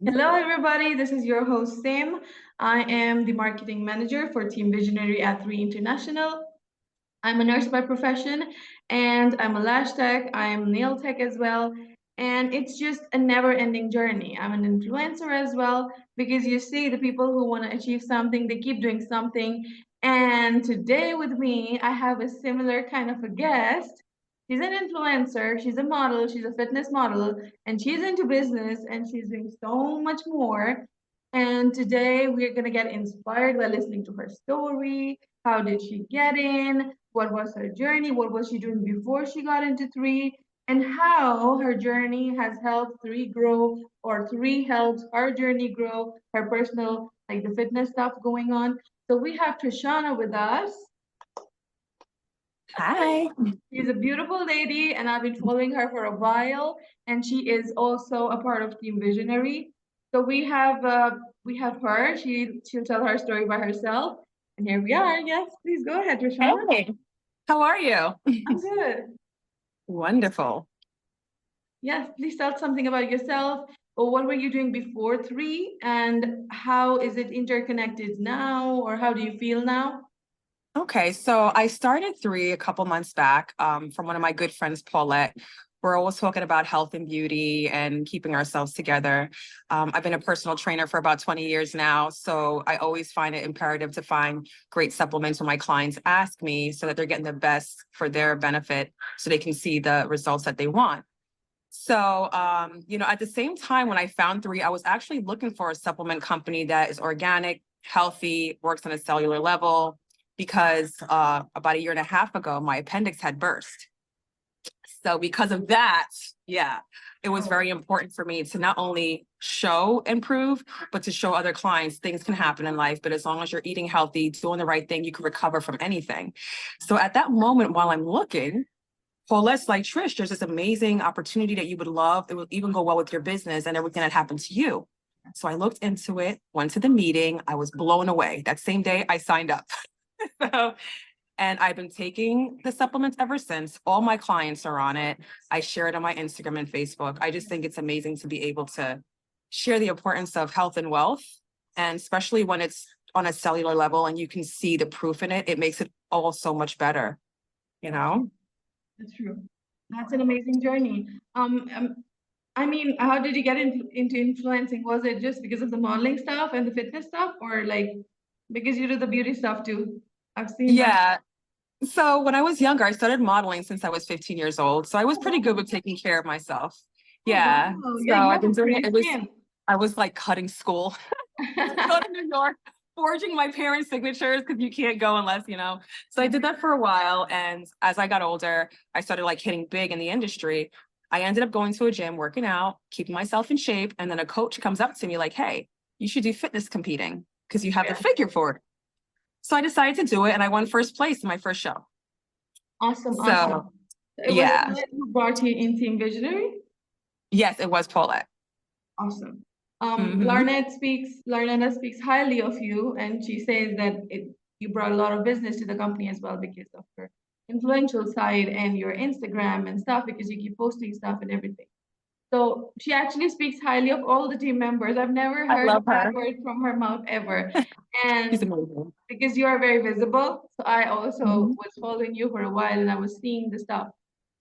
Hello, everybody. This is your host, Sam. I am the marketing manager for Team Visionary at 3 International. I'm a nurse by profession and I'm a lash tech. I'm nail tech as well. And it's just a never ending journey. I'm an influencer as well because you see, the people who want to achieve something, they keep doing something. And today with me, I have a similar kind of a guest. She's an influencer, she's a model, she's a fitness model, and she's into business and she's doing so much more. And today we're going to get inspired by listening to her story. How did she get in? What was her journey? What was she doing before she got into three? And how her journey has helped three grow, or three helped her journey grow, her personal, like the fitness stuff going on. So we have Treshanna with us. Hi. She's a beautiful lady, and I've been following her for a while. And she is also a part of Team Visionary. So we have her. She'll tell her story by herself. And here we are. Yes, please go ahead, Treshanna. Hey, how are you? I'm good. Wonderful. Yes, please tell something about yourself. Or what were you doing before three, and how is it interconnected now, or how do you feel now? Okay, so I started three a couple months back from one of my good friends, Paulette. We're always talking about health and beauty and keeping ourselves together. I've been a personal trainer for about 20 years now, so I always find it imperative to find great supplements when my clients ask me so that they're getting the best for their benefit so they can see the results that they want. So, at the same time, when I found three, I was actually looking for a supplement company that is organic, healthy, works on a cellular level, because about a year and a half ago, my appendix had burst. So because of that, yeah, it was very important for me to not only show and prove, but to show other clients things can happen in life. But as long as you're eating healthy, doing the right thing, you can recover from anything. So at that moment, while I'm looking, Paulette's like, Trish, there's this amazing opportunity that you would love. It will even go well with your business and everything that happened to you. So I looked into it, went to the meeting. I was blown away. That same day I signed up. So, and I've been taking the supplements ever since. All my clients are on it. I share it on my Instagram and Facebook. I just think it's amazing to be able to share the importance of health and wealth. And especially when it's on a cellular level and you can see the proof in it, it makes it all so much better, you know? That's true. That's an amazing journey. I mean, how did you get into influencing? Was it just because of the modeling stuff and the fitness stuff, or like because you do the beauty stuff too? I've seen that. Yeah. So when I was younger, I started modeling since I was 15 years old. So I was Oh pretty good wow! with taking care of myself. Oh Yeah. wow! So Yeah, you I've have been a doing it. pretty skin. I was like cutting school, go to New York, forging my parents' signatures because you can't go unless. So I did that for a while. And as I got older, I started like hitting big in the industry. I ended up going to a gym, working out, keeping myself in shape. And then a coach comes up to me like, hey, you should do fitness competing because you have the Yeah. figure for it. So I decided to do it and I won first place in my first show. Awesome, So awesome. It was yeah, Paulette who brought you in Team Visionary. yes, it was Paulette. Awesome. Hmm. Larnetta speaks highly of you, and she says that you brought a lot of business to the company as well because of your influential side and your Instagram and stuff, because you keep posting stuff and everything. So she actually speaks highly of all the team members. I've never I heard a love bad her. word from her mouth ever. She's And amazing. because you are very visible, so I also Mhm. was following you for a while and I was seeing the stuff.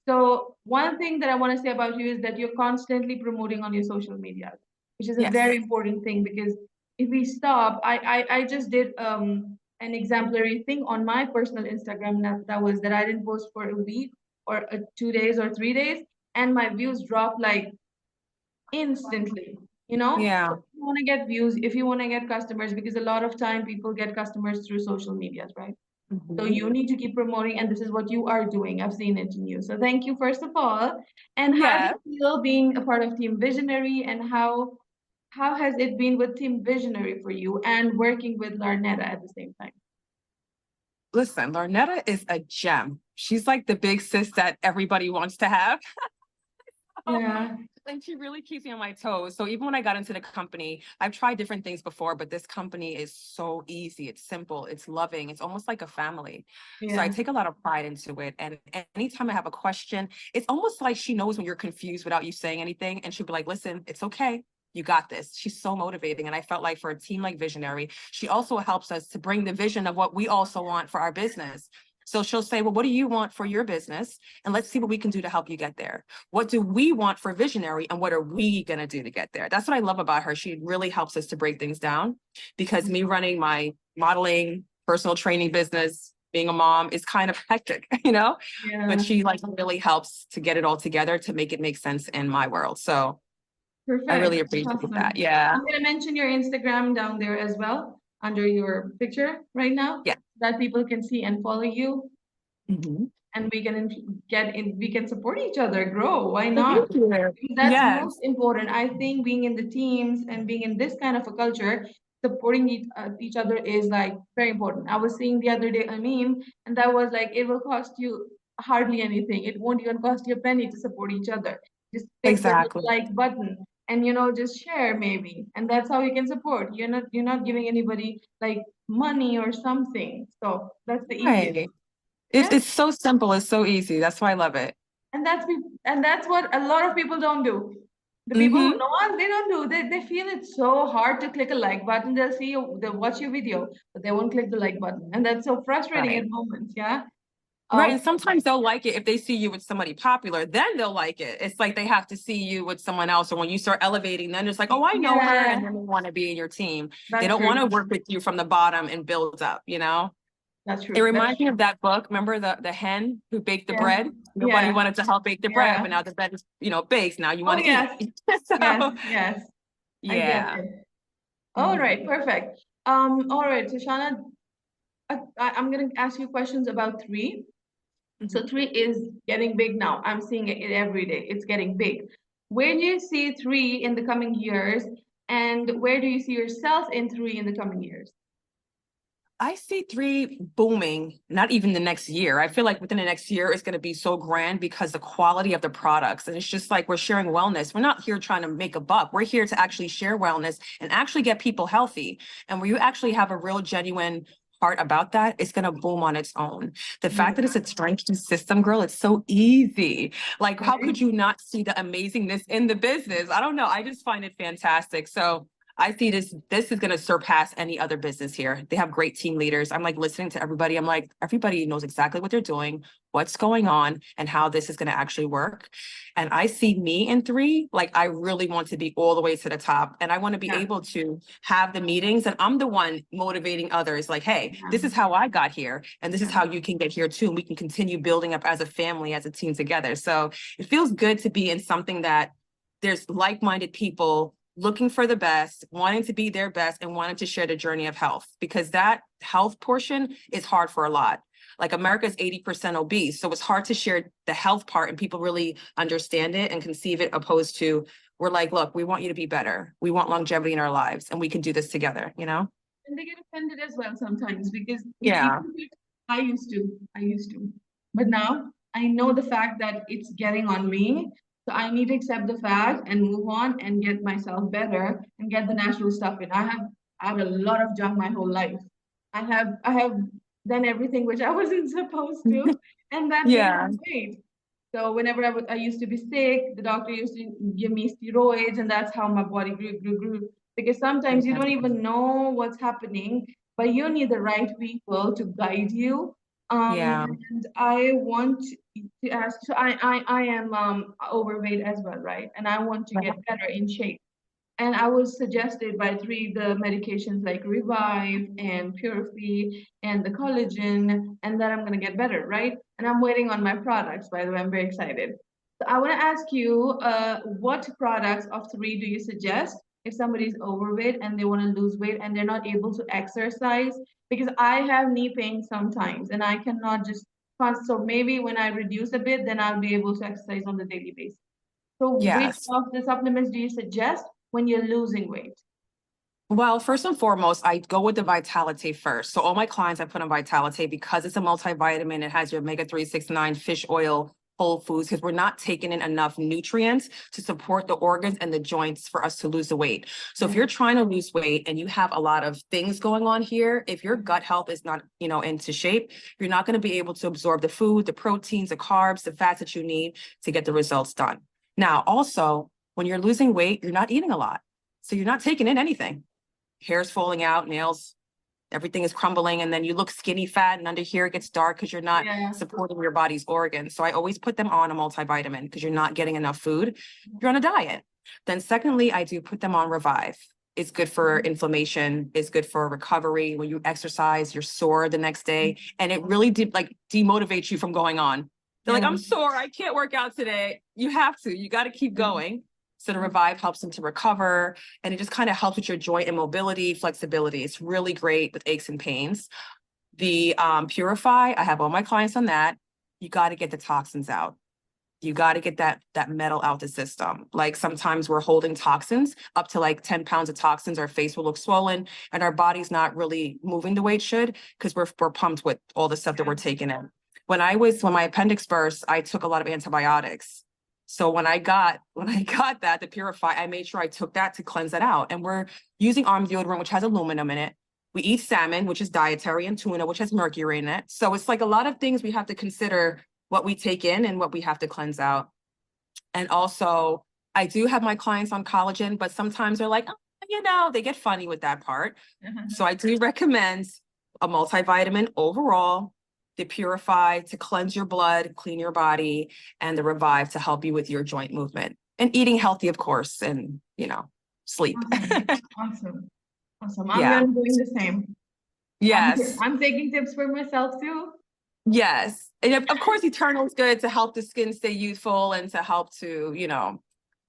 So one thing that I want to say about you is that you're constantly promoting on your social media, which is a very Yes. important thing, because if we stop, I just did an exemplary thing on my personal Instagram, that was that I didn't post for a week or 2 days or 3 days, and my views dropped like instantly. Yeah. So if you want to get views, if you want to get customers, because a lot of time people get customers through social medias, right? So Mhm. you need to keep promoting, and this is what you are doing. I've seen it in you. So thank you, first of all. And how do Yeah. you feel being a part of Team Visionary, and how has it been with Team Visionary for you and working with Larnetta at the same time? Listen, Larnetta is a gem. She's like the big sis that everybody wants to have. Yeah, And she really keeps me on my toes. So even when I got into the company, I've tried different things before, but this company is so easy. It's simple. It's loving. It's almost like a family. So I yeah, take a lot of pride into it. And anytime I have a question, it's almost like she knows when you're confused without you saying anything. And she'll be like, listen, it's okay. you got this. She's so motivating. And I felt like for a team like Visionary, she also helps us to bring the vision of what we also want for our business. So she'll say, well, what do you want for your business? And let's see what we can do to help you get there. What do we want for Visionary? And what are we going to do to get there? That's what I love about her. She really helps us to break things down, because me running my modeling, personal training business, being a mom is kind of hectic, but Yeah. she like really helps to get it all together to make it make sense in my world. So I Perfect. really That's appreciate that. awesome. Yeah. I'm gonna mention your Instagram down there as well under your picture right now, Yeah. that people can see and follow you, Mhm. and we can we can support each other, grow. Why not? Thank you. Because that's most Yes, important. I think being in the teams and being in this kind of a culture, supporting each other is like very important. I was seeing the other day a meme, and that was like, it will cost you hardly anything. It won't even cost you a penny to support each other. Just click the exactly. like button and just share maybe, and that's how you can support. You're not giving anybody like money or something. So that's the easiest. Right. It's Yeah. it's so simple. It's so easy. That's why I love it. And that's what a lot of people don't do. The people who Hmm. know us, they don't do. They feel it's so hard to click a like button. They'll see you, they'll watch your video, but they won't click the like button, and that's so frustrating at Right. moments. Yeah. Right. Uh, And sometimes they'll like it if they see you with somebody popular, then they'll like it. It's like they have to see you with someone else. Or when you start elevating, then it's like, oh, I know her. yeah, And then they want to be in your team. They that's don't want true. to work with you from the bottom and build up. That's It true. That's reminds me true. of that book. Remember the hen who baked the Yeah. bread? Nobody Yeah. wanted to help bake the bread, Yeah. but now the bread is, baked. Now you Oh want to eat. yes. Yes. So Yes. I get yeah. it. All right. Mhm. Perfect. All right, Tashana. I'm gonna ask you questions about three. So Mhm. three is getting big now. I'm seeing it every day. It's getting big. Where do you see three in the coming years? And where do you see yourself in three in the coming years? I see three booming, not even the next year. I feel like within the next year, it's going to be so grand because the quality of the products. And it's just like we're sharing wellness. We're not here trying to make a buck. We're here to actually share wellness and actually get people healthy. And where you actually have a real genuine heart about that, it's going to boom on its own. The Yeah, fact that it's a entrenched system, girl, it's so easy. Like, how right? could you not see the amazingness in the business? I don't know. I just find it fantastic. So I see this is going to surpass any other business here. They have great team leaders. I'm like listening to everybody. I'm like, everybody knows exactly what they're doing, what's going on, and how this is going to actually work. And I see me in three, like I really want to be all the way to the top. And I want to be Yeah, able to have the meetings. And I'm the one motivating others, like, hey, yeah, this is how I got here. And this is yeah. how you can get here too. And we can continue building up as a family, as a team together. So it feels good to be in something that there's like-minded people looking for the best, wanting to be their best, and wanting to share the journey of health, because that health portion is hard for a lot. Like America's 80% obese. So it's hard to share the health part and people really understand it and conceive it, opposed to we're like, look, we want you to be better. We want longevity in our lives and we can do this together. And they get offended as well sometimes because if Yeah. people, I used to, but now I know the fact that it's getting on me. So I need to accept the fact and move on and get myself better and get the natural stuff in. I have had a lot of junk my whole life. I have done everything which I wasn't supposed to, and that gained Yeah. me weight. So whenever I used to be sick, the doctor used to give me steroids, and that's how my body grew. Because sometimes you don't even know what's happening, but you need the right people to guide you. Yeah. And I want to ask, so I am overweight as well, right? And I want to get better in shape. And I was suggested by three the medications like Revive and Purify and the collagen, and that I'm gonna get better, right? And I'm waiting on my products, by the way. I'm very excited. So I want to ask you, what products of three do you suggest if somebody's overweight and they want to lose weight and they're not able to exercise? Because I have knee pain sometimes, and I cannot just. So maybe when I reduce a bit, then I'll be able to exercise on the daily basis. So which Yes. of the supplements do you suggest when you're losing weight? Well, first and foremost, I go with the Vitality first. So all my clients, I put on Vitality because it's a multivitamin. It has your omega-3, 6, 9 fish oil, whole foods, because we're not taking in enough nutrients to support the organs and the joints for us to lose the weight. So if Yeah, you're trying to lose weight and you have a lot of things going on here, if your yeah, gut health is not, into shape, you're not going to be able to absorb the food, the proteins, the carbs, the fats that you need to get the results done. Now, also, when you're losing weight, you're not eating a lot. So you're not taking in anything. Hair's falling out, nails, everything is crumbling, and then you look skinny fat, and under here it gets dark because you're not supporting your body's organs. So I always put them on a multivitamin because you're not getting enough food. You're on a diet. Then secondly, I do put them on Revive. It's good for inflammation. It's good for recovery. When you exercise, you're sore the next day, and it really demotivates you from going on. They're like, I'm sore, I can't work out today. You have to. You got to keep going. So the Revive helps them to recover, and it just kind of helps with your joint and mobility, flexibility. It's really great with aches and pains. The Purify, I have all my clients on that. You got to get the toxins out. You got to get that metal out the system. Like sometimes we're holding toxins up to like 10 pounds of toxins. Our face will look swollen and our body's not really moving the way it should because we're pumped with all the stuff that we're taking in. When my appendix burst, I took a lot of antibiotics. So when I got that, the Purify, I made sure I took that to cleanse that out. And we're using arm deodorant, which has aluminum in it. We eat salmon, which is dietary, and tuna, which has mercury in it. So it's like a lot of things we have to consider what we take in and what we have to cleanse out. And also, I do have my clients on collagen, but sometimes they're like, oh, they get funny with that part. So I do recommend a multivitamin overall, the Purify to cleanse your blood, clean your body, and the Revive to help you with your joint movement and eating healthy, of course, and, sleep. Awesome. I'm doing the same. Yes. I'm taking tips for myself too. Yes. And of course, Eternal is good to help the skin stay youthful and to help to,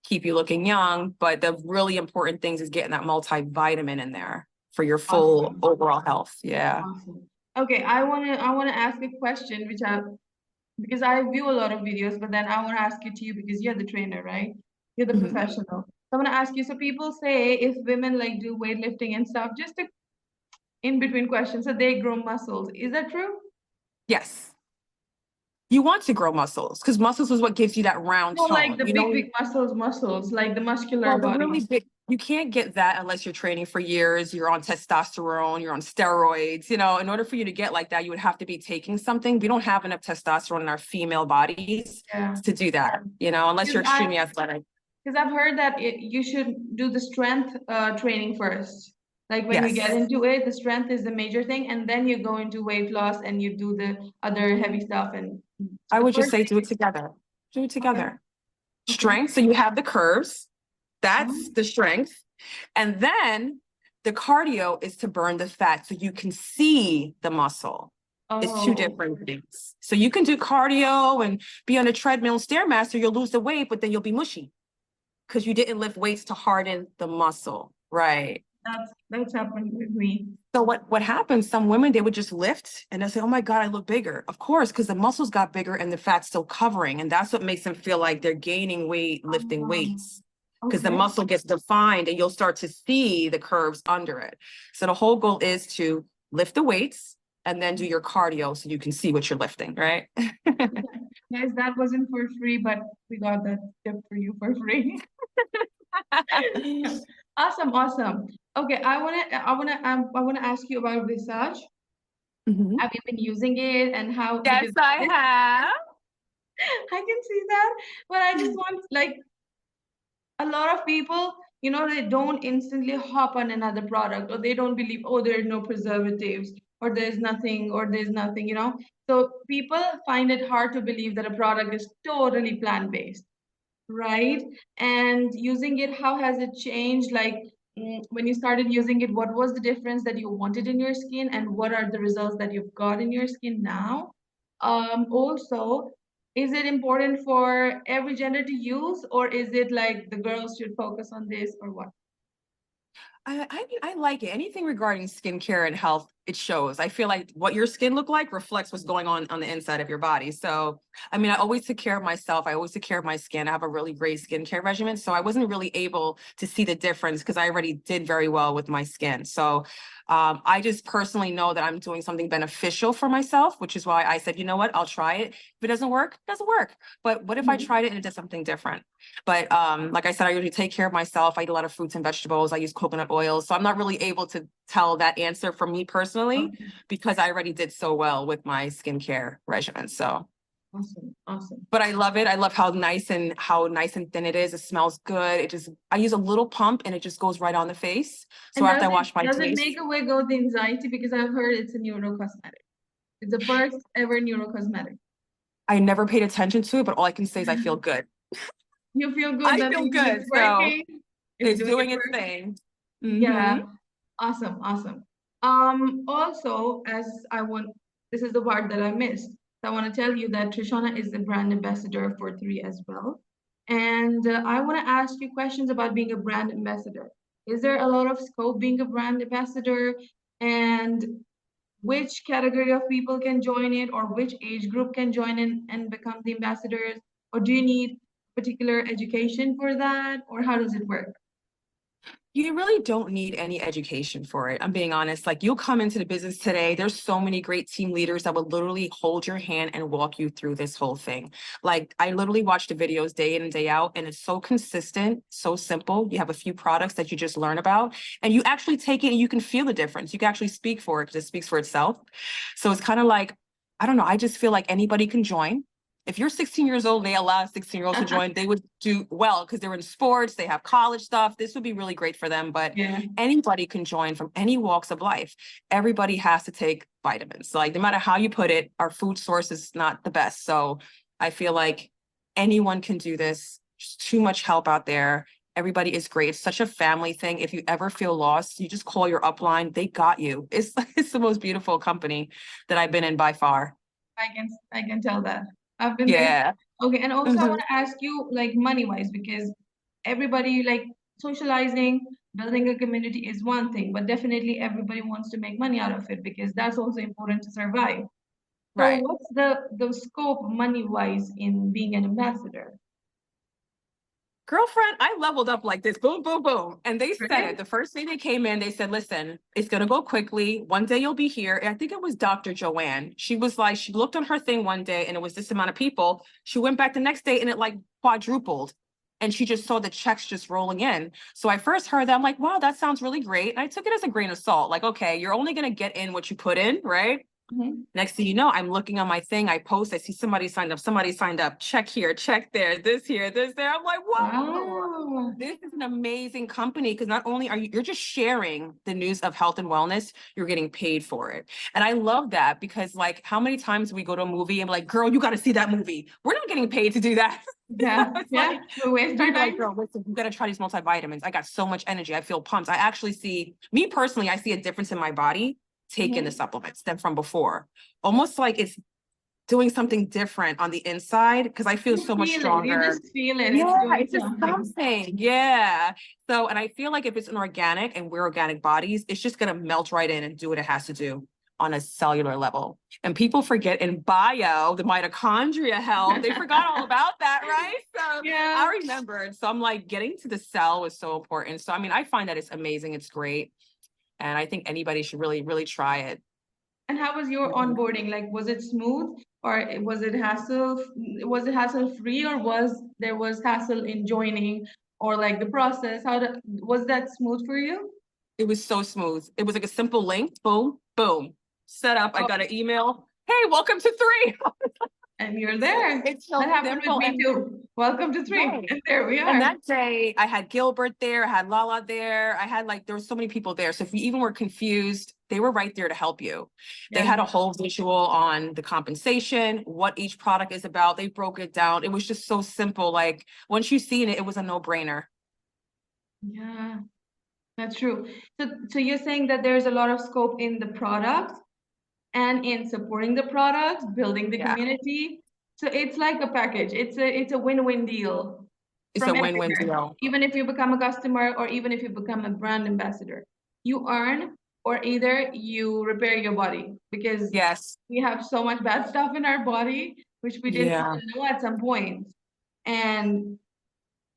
keep you looking young. But the really important things is getting that multivitamin in there for your full overall health. Yeah. Awesome. Okay, I wanna ask a question, because I view a lot of videos, but then I wanna ask it to you because you're the trainer, right? You're the professional. So I'm gonna ask you. So people say if women like do weightlifting and stuff, just a in between questions, so they grow muscles. Is that true? Yes. You want to grow muscles because muscles is what gives you that round No, tone. like the big muscles, like the muscular The body. really big, you can't get that unless you're training for years, you're on testosterone, you're on steroids. In order for you to get like that, you would have to be taking something. We don't have enough testosterone in our female bodies to do that, unless you're extremely athletic. Because I've heard that you should do the strength training first. Like when you get into it, the strength is the major thing, and then you go into weight loss and you do the other heavy stuff. And I would just say do it together. Do it together. Okay. Strength. So you have the curves. That's the strength. And then the cardio is to burn the fat so you can see the muscle. It's two different things. So you can do cardio and be on a treadmill, Stairmaster, you'll lose the weight, but then you'll be mushy because you didn't lift weights to harden the muscle. Right. That's happened with me. So what happens, some women, they would just lift and they'll say, oh my God, I look bigger. Of course, because the muscles got bigger and the fat's still covering. And that's what makes them feel like they're gaining weight, lifting weights. Because the muscle gets defined and you'll start to see the curves under it. So the whole goal is to lift the weights and then do your cardio so you can see what you're lifting, right? Guys, that wasn't for free, but we got that tip for you for free. Awesome. Okay, I wanna ask you about Visage. Have you been using it and how? Yes, I have. I can see that, but I just want a lot of people, they don't instantly hop on another product, or they don't believe, oh, there's no preservatives, or there's nothing, So people find it hard to believe that a product is totally plant-based, right? And using it, how has it changed? When you started using it, what was the difference that you wanted in your skin, and what are the results that you've got in your skin now? Also, is it important for every gender to use, or is it like the girls should focus on this, or what? I like it. Anything regarding skincare and health, it shows. I feel like what your skin look like reflects what's going on the inside of your body. So, I always took care of myself. I always took care of my skin. I have a really great skincare regimen. So I wasn't really able to see the difference because I already did very well with my skin. So I just personally know that I'm doing something beneficial for myself, which is why I said, you know what, I'll try it. If it doesn't work, it doesn't work. But what if I tried it and it did something different? But like I said, I usually take care of myself. I eat a lot of fruits and vegetables. I use coconut oil. So I'm not really able to tell that answer for me personally because I already did so well with my skincare regimen. So Awesome. Awesome. But I love it. I love how nice and thin it is. It smells good. I use a little pump and it just goes right on the face. So And after I wash my does it face, make away go the anxiety? Because I've heard it's a neurocosmetic. It's the first ever neurocosmetic. I never paid attention to it, but all I can say is I feel good. You feel good I that feel it's good. So working. It's it's doing it doing its for thing. yeah. Hmm. Awesome, awesome. Also, as I want, this is the part that I missed. So I want to tell you that Treshanna is the brand ambassador for Three as well. And I want to ask you questions about being a brand ambassador. Is there a lot of scope being a brand ambassador? And which category of people can join it, or which age group can join in and become the ambassadors? Or do you need particular education for that? Or how does it work? You really don't need any education for it. I'm being honest. Like you'll come into the business today, there's so many great team leaders that will literally hold your hand and walk you through this whole thing. Like I literally watch the videos day in and day out, and it's so consistent, so simple. You have a few products that you just learn about, and you actually take it and you can feel the difference. You can actually speak for it because it speaks for itself. So it's kind of like, I don't know, I just feel like anybody can join. If you're 16 years old, they allow 16-year-olds to join, they would do well because they're in sports, they have college stuff. This would be really great for them. But Yeah. anybody can join from any walks of life. Everybody has to take vitamins. So like no matter how you put it, our food source is not the best. So I feel like anyone can do this. There's too much help out there. Everybody is great. It's such a family thing. If you ever feel lost, you just call your upline. They got you. It's the most beautiful company that I've been in by far. I can tell that. I've been there. Yeah. Okay, and also I want Mhm. to ask you like money wise because everybody like socializing, building a community is one thing, but definitely everybody wants to make money out of it because that's also important to survive. So Right. what's the scope money wise in being an ambassador? Girlfriend, I leveled up like this, boom, boom, boom. And they said Right? it. The first day they came in, they said, listen, it's going to go quickly. One day you'll be here. And I think it was Dr. Joanne. She was like, she looked on her thing one day and it was this amount of people. She went back the next day and it like quadrupled. And she just saw the checks just rolling in. So I first heard that. I'm like, wow, that sounds really great. And I took it as a grain of salt. Like, okay, you're only going to get in what you put in, right? Mhm. Next thing you know, I'm looking on my thing. I post, I see somebody signed up, check here, check there, this here, this there. I'm like, whoa, Wow. this is an amazing company because not only you're just sharing the news of health and wellness, you're getting paid for it. And I love that because like how many times we go to a movie and be like, girl, you got to see that movie. We're not getting paid to do that. Yeah, It's yeah. like, We waste our you're like, time. girl, listen, you got to try these multivitamins. I got so much energy. I feel pumped. I actually see, me personally, I see a difference in my body taking the Mhm. supplements than from before. Almost like it's doing something different on the inside because I feel You so much feel it. You stronger. just feel it. It's Yeah, doing it's just something. something. Yeah. So, and I feel like if it's an organic and we're organic bodies, it's just going to melt right in and do what it has to do on a cellular level. And people forget in bio, the mitochondria health, they forgot all about that, right? So Yeah. I remembered. So I'm like, getting to the cell was so important. So, I mean, I find that it's amazing. It's great. And I think anybody should really, really try it. And how was your Mhm. onboarding? Like, was it smooth or was it hassle free or was hassle in joining or like the process? Was that smooth for you? It was so smooth. It was like a simple link, boom, boom, set up. I Oh, got an email. Hey, welcome to Three. and you're there. It's That so happened with simple me and too. Welcome to Three. right. And there we And are. that day I had Gilbert there, I had Lala there. I had like, there were so many people there. So if you even were confused, they were right there to help you. They Yeah. had a whole visual on the compensation, what each product is about. They broke it down. It was just so simple. Like once you seen it, it was a no-brainer. Yeah, that's true. So you're saying that there's a lot of scope in the product and in supporting the product, building the Yeah. community. So it's like a package. It's a win-win deal It's from a win-win everywhere. deal. Even if you become a customer or even if you become a brand ambassador, you earn or either you repair your body because Yes. we have so much bad stuff in our body which we didn't Yeah. even know at some point. And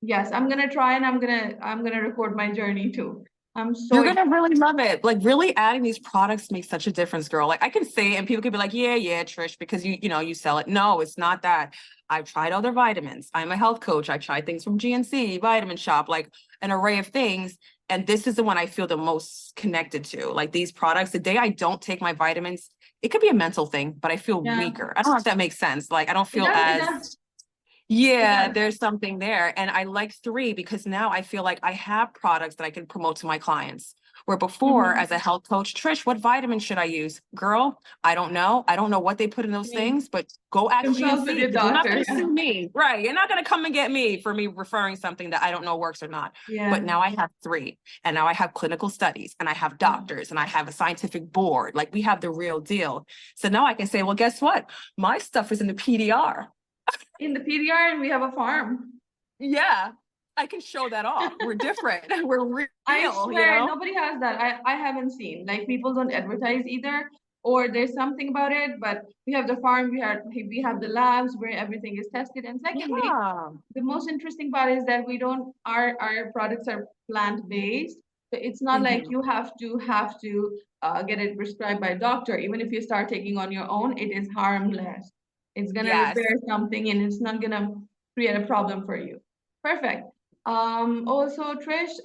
yes, I'm gonna try and I'm gonna record my journey too. I'm so You're excited. gonna really love it. Like really adding these products makes such a difference, girl. Like I can say it and people could be like, yeah, yeah, Trish, because you know, you sell it. No, it's not that. I've tried other vitamins. I'm a health coach. I tried things from GNC, Vitamin Shop, like an array of things. And this is the one I feel the most connected to. Like these products, the day I don't take my vitamins, it could be a mental thing, but I feel Yeah, weaker. I don't know if that makes sense. Like I don't it feel does. It does. as, It yeah, does. there's something there. And I like three because now I feel like I have products that I can promote to my clients. Where before, Mhm. as a health coach, Trish, what vitamin should I use? Girl, I don't know. I don't know what they put in those Me. things, but go ask Consult with GNC your because you're not doctor. going to Yeah. sue me. Right. You're not going to come and get me for me referring something that I don't know works or not. But Yeah. now I have three, and now I have clinical studies, and I have Yeah. doctors, and I have a scientific board. Like we have the real deal. So now I can say, well, guess what? My stuff is in the PDR. In the PDR, and we have a farm. Yeah, I can show that off. We're different. We're I real, you swear know? nobody has that. I haven't seen. Like people don't advertise either, or there's something about it. But we have the farm. We have the labs where everything is tested. And secondly, Yeah. the most interesting part is that we don't our products are plant based, so it's not like Mhm. you have to get it prescribed by a doctor. Even if you start taking on your own, it is harmless. It's gonna Yes. repair something and it's not gonna create a problem for you. Perfect. Also, Trish,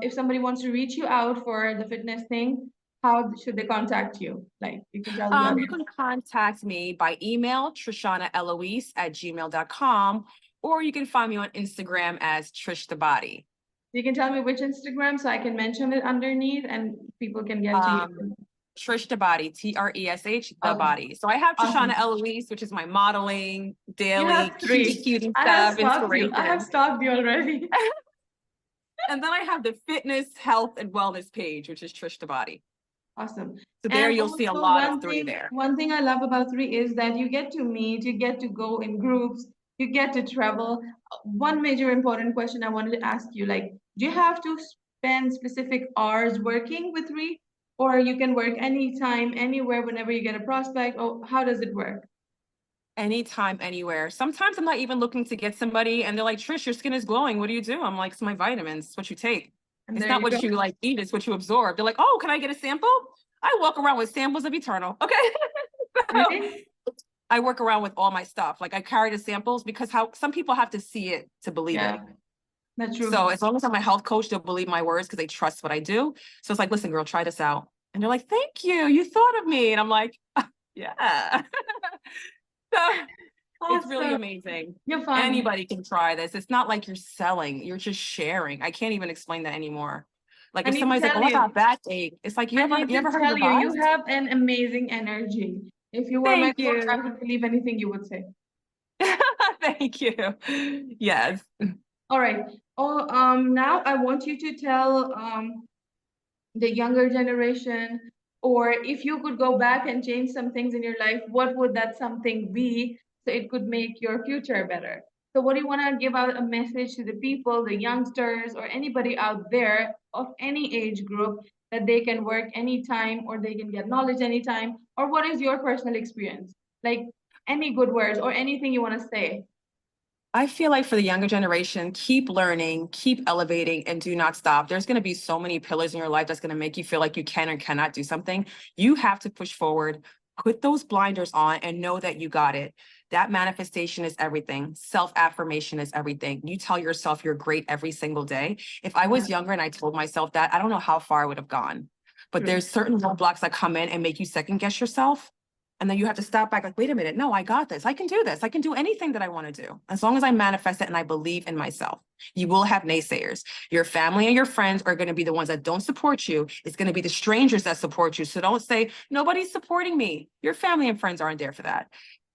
if somebody wants to reach you out for the fitness thing, how should they contact you? Like you can tell the You audience. can contact me by email, TreshannaEloise@gmail.com, or you can find me on Instagram as Trish the Body. You can tell me which Instagram so I can mention it underneath and people can get to you. Trish the Body, TRESH the Okay, Body. So I have Treshanna awesome. Eloise, which is my modeling, You daily, have cutie, three. cutie I have stuff, stalked you. I have inspiration. stalked you already. And then I have the fitness, health, and wellness page, which is Trish the Body. Awesome. So there And you'll see a also lot of one three thing, there. one thing I love about three is that you get to meet, you get to go in groups, you get to travel. One major important question I wanted to ask you, like, do you have to spend specific hours working with three, or you can work anytime, anywhere, whenever you get a prospect, or how does it work? Anytime, anywhere. Sometimes I'm not even looking to get somebody and they're like, Trish, your skin is glowing. What do you do? I'm like, it's my vitamins. It's what you take. And It's there not you go. what you like eat, it's what you absorb. They're like, oh, can I get a sample? I walk around with samples of Eternal. Okay. So Really? I work around with all my stuff. Like I carry the samples because how some people have to see it to believe it. Yeah, that's So true. as long as I'm a health coach, they'll believe my words because they trust what I do. So it's like, listen, girl, try this out. And they're like, thank you. You thought of me. And I'm like, yeah. So it's really Awesome. amazing. You're fun. Anybody can try this. It's not like you're selling, you're just sharing. I can't even explain that anymore. Like I if need to somebody's like, tell oh, I you. got backache. It's like I need you to ever heard of tell you, you Revived? have an amazing energy. If you were my Thank coach, I you. would believe anything you would say. Thank you. Yes. All right. Oh, now I want you to tell the younger generation, or if you could go back and change some things in your life, what would that something be so it could make your future better? So, what do you want to give out a message to the people, the youngsters, or anybody out there of any age group that they can work anytime or they can get knowledge anytime? Or what is your personal experience? Like any good words or anything you want to say? I feel like for the younger generation, keep learning, keep elevating, and do not stop. There's going to be so many pillars in your life that's going to make you feel like you can or cannot do something. You have to push forward, put those blinders on, and know that you got it. That manifestation is everything. Self affirmation is everything. You tell yourself you're great every single day. If I Yeah, was younger and I told myself that, I don't know how far I would have gone. But true. there's certain roadblocks that come in and make you second guess yourself. And then you have to stop back, like, wait a minute, no, I got this. I can do this. I can do anything that I want to do. As long as I manifest it and I believe in myself, you will have naysayers. Your family and your friends are going to be the ones that don't support you. It's going to be the strangers that support you. So don't say, nobody's supporting me. Your family and friends aren't there for that.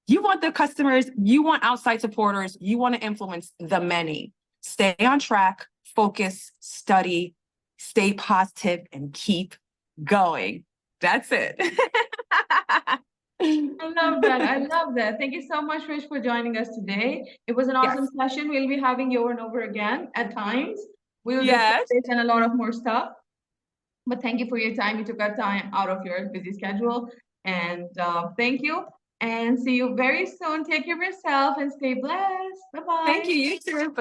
You want the customers, you want outside supporters, you want to influence the many. Stay on track, focus, study, stay positive, and keep going. That's it. I love that. I love that. Thank you so much, Rich, for joining us today. It was an awesome Yes. session. We'll be having you over and over again at times. We will discuss Yes. this and a lot of more stuff. But thank you for your time. You took our time out of your busy schedule. And thank you. And see you very soon. Take care of yourself and stay blessed. Bye Thank bye. you. You too.